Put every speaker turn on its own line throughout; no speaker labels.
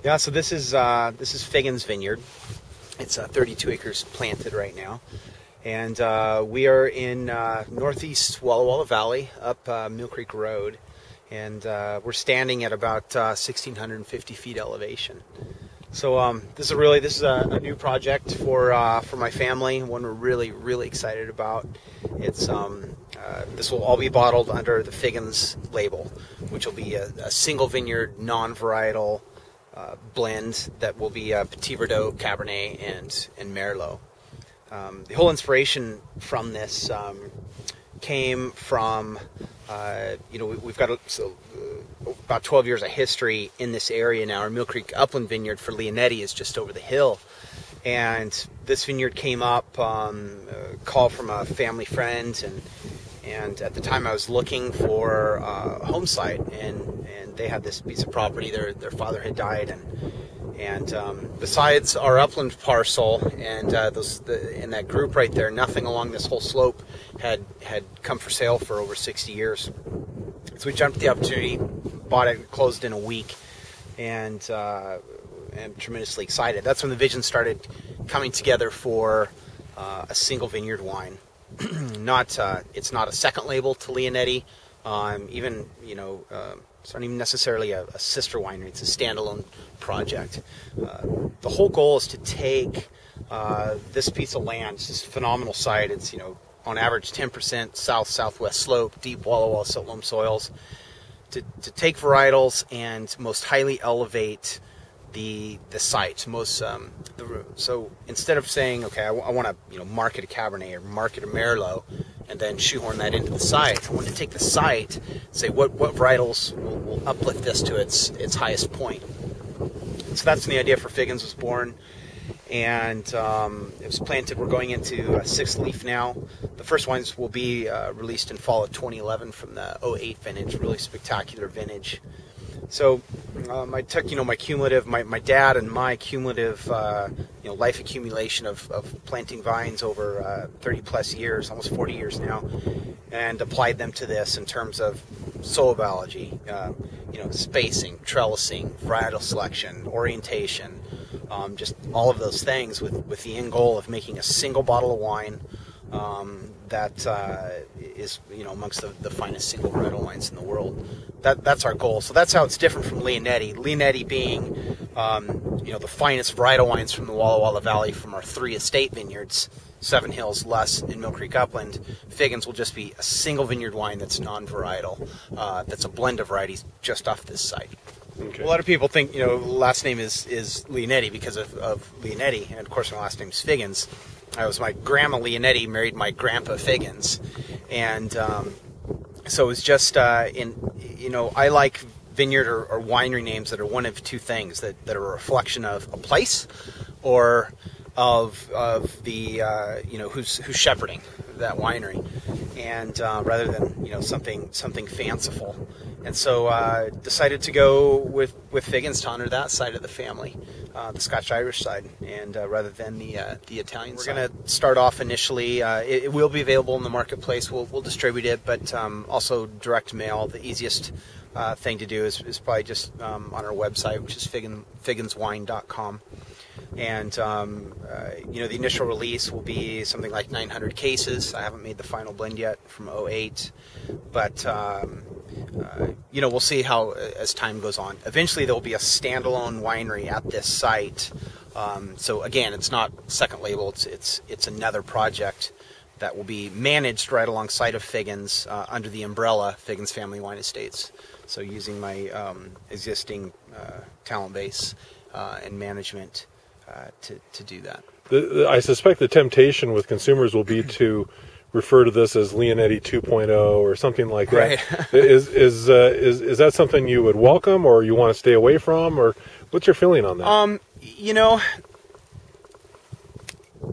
Yeah, so this is Figgins Vineyard. It's 32 acres planted right now, and we are in northeast Walla Walla Valley, up Mill Creek Road, and we're standing at about 1,650 feet elevation. So this is a new project for my family, one we're really excited about. It's this will all be bottled under the Figgins label, which will be a single vineyard, non-varietal blend that will be Petit Verdot, Cabernet, and Merlot. The whole inspiration from this came from we've got about 12 years of history in this area now. Our Mill Creek Upland Vineyard for Leonetti is just over the hill, and this vineyard came up, a call from a family friend, and at the time I was looking for a home site, and they had this piece of property. Their father had died, and besides our upland parcel and in that group right there, nothing along this whole slope had come for sale for over 60 years. So we jumped at the opportunity, bought it, closed in a week, and I'm tremendously excited. That's when the vision started coming together for a single vineyard wine. It's not a second label to Leonetti. It's not even necessarily a sister winery. It's a standalone project. The whole goal is to take this piece of land. It's this phenomenal site. It's on average 10% southwest slope, deep Walla Walla silt loam soils. To take varietals and most highly elevate the site. So instead of saying, okay, I want to market a Cabernet or market a Merlot and then shoehorn that into the site, I want to take the site and say what varietals will uplift this to its highest point. So that's when the idea for Figgins was born, and it was planted. We're going into a sixth leaf now. The first wines will be released in fall of 2011 from the 08 vintage, really spectacular vintage. So I took my dad and my cumulative life accumulation of planting vines over 30 plus years, almost 40 years now, and applied them to this in terms of soil biology, spacing, trellising, varietal selection, orientation, just all of those things with the end goal of making a single bottle of wine that is amongst the finest single varietal wines in the world. That's our goal. So that's how it's different from Leonetti. Leonetti being the finest varietal wines from the Walla Walla Valley from our 3 estate vineyards, Seven Hills, Les, and Mill Creek Upland. Figgins will just be a single vineyard wine that's non-varietal, that's a blend of varieties just off this site. Okay. A lot of people think last name is Leonetti because of Leonetti, and of course my last name is Figgins. I was my grandma Leonetti married my grandpa Figgins, and so it was just I like vineyard or winery names that are one of two things, that are a reflection of a place or of the who's shepherding that winery, and rather than something fanciful. And so decided to go with Figgins to honor that side of the family, the Scotch-Irish side, and rather than the Italian side. We're going to start off initially. It will be available in the marketplace. We'll distribute it, but also direct mail. The easiest thing to do is probably just on our website, which is figginswine.com. And the initial release will be something like 900 cases. I haven't made the final blend yet from 08, but we'll see how as time goes on. Eventually, there will be a standalone winery at this site. So again, it's not second label. It's another project that will be managed right alongside of Figgins under the umbrella Figgins Family Wine Estates. So using my existing talent base and management to do that.
I suspect the temptation with consumers will be to refer to this as Leonetti 2.0 or something like that. Right. Is that something you would welcome, or you want to stay away from, or what's your feeling on that?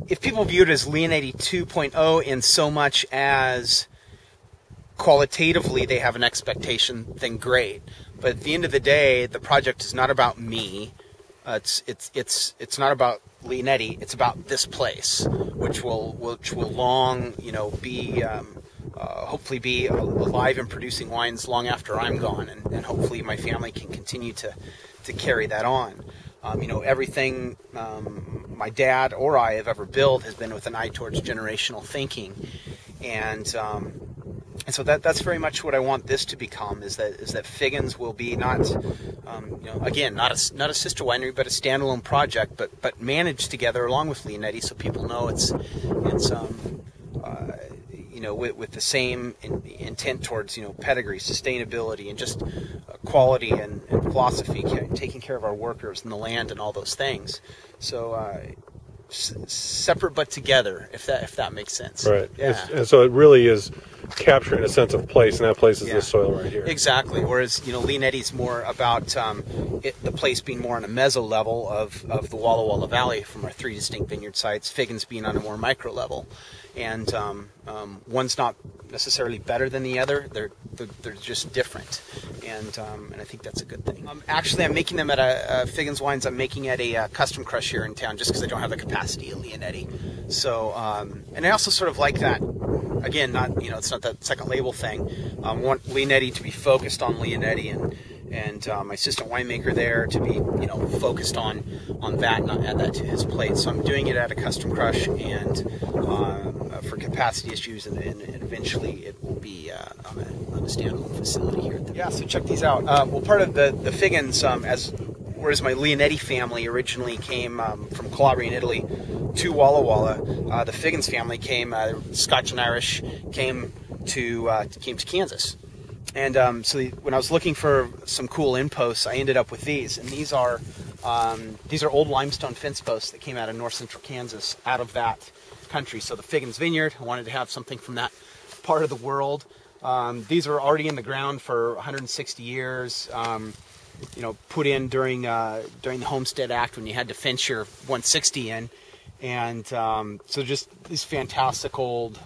If people view it as Leonetti 2.0 in so much as qualitatively they have an expectation, then great. But at the end of the day, the project is not about me. It's not about Leonetti. It's about this place, which will long be hopefully be alive and producing wines long after I'm gone, and hopefully my family can continue to carry that on. You know, everything my dad or I have ever built has been with an eye towards generational thinking, and so that's very much what I want this to become. Is that Figgins will be not, you know, again, not a sister winery, but a standalone project, but managed together along with Leonetti, so people know it's you know, with the same intent towards, you know, pedigree, sustainability, and just quality and philosophy, taking care of our workers and the land and all those things. So separate but together, if that makes sense.
Right.
Yeah.
And so it really is capturing a sense of place, and that place is this soil right here.
Exactly. Whereas, you know, Leonetti's more about the place being more on a meso level of the Walla Walla Valley from our 3 distinct vineyard sites, Figgins being on a more micro level. And one's not necessarily better than the other. They're just different, and I think that's a good thing. Actually, I'm making them at a Figgins Wines. I'm making at a custom crush here in town, just because I don't have the capacity of Leonetti. So, and I also sort of like that. Again, not, you know, it's not that second label thing. I want Leonetti to be focused on Leonetti, and my assistant winemaker there to be, you know, focused on that, and not add that to his plate. So I'm doing it at a custom crush, and for capacity issues, and eventually it will be on a standalone facility here. Yeah, so check these out. Well, part of the Figgins, whereas my Leonetti family originally came from Calabria in Italy to Walla Walla, the Figgins family came, Scotch and Irish, came to Kansas. And so when I was looking for some cool end posts, I ended up with these. And these are old limestone fence posts that came out of north central Kansas, out of that country. So the Figgins Vineyard, I wanted to have something from that part of the world. These are already in the ground for 160 years. You know, put in during the Homestead Act, when you had to fence your 160 in. And so just these fantastic old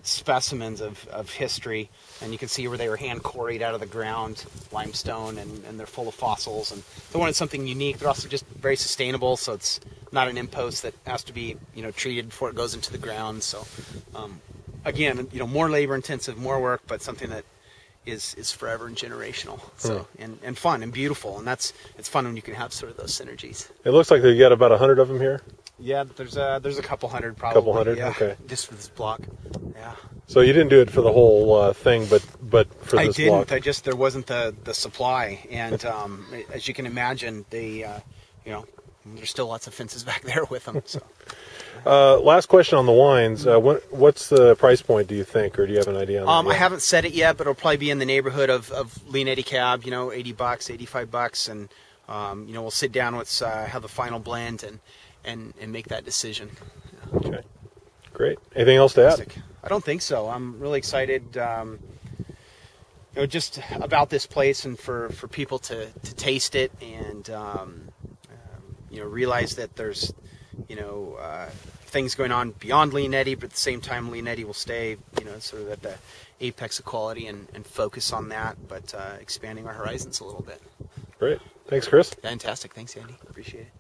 specimens of history, and you can see where they were hand quarried out of the ground, limestone, and they're full of fossils. And they wanted something unique. They're also just very sustainable, so it's not an impost that has to be, you know, treated before it goes into the ground. So again, you know, more labor intensive, more work, but something that is forever and generational. So and fun and beautiful, and it's fun when you can have sort of those synergies.
It looks like they got about 100 of them here.
Yeah, there's a couple hundred probably.
Couple hundred,
yeah,
okay.
Just for this block. Yeah.
So you didn't do it for the whole thing, but for this block.
I didn't. There wasn't the supply, and as you can imagine, they you know, there's still lots of fences back there with them. So.
Last question on the wines. What's the price point, do you think, or do you have an idea on that?
I haven't said it yet, but it'll probably be in the neighborhood of Leonetti Cab, you know, $80, $85, and you know, we'll sit down with have the final blend and make that decision. Yeah.
Okay, great. Anything else to add?
I don't think so. I'm really excited, you know, just about this place, and for people to taste it, and you know, realize that there's, you know, things going on beyond Leonetti, but at the same time Leonetti will stay, you know, sort of at the apex of quality, and focus on that, but expanding our horizons a little bit.
Great. Thanks, Chris.
Fantastic. Thanks, Andy. Appreciate it.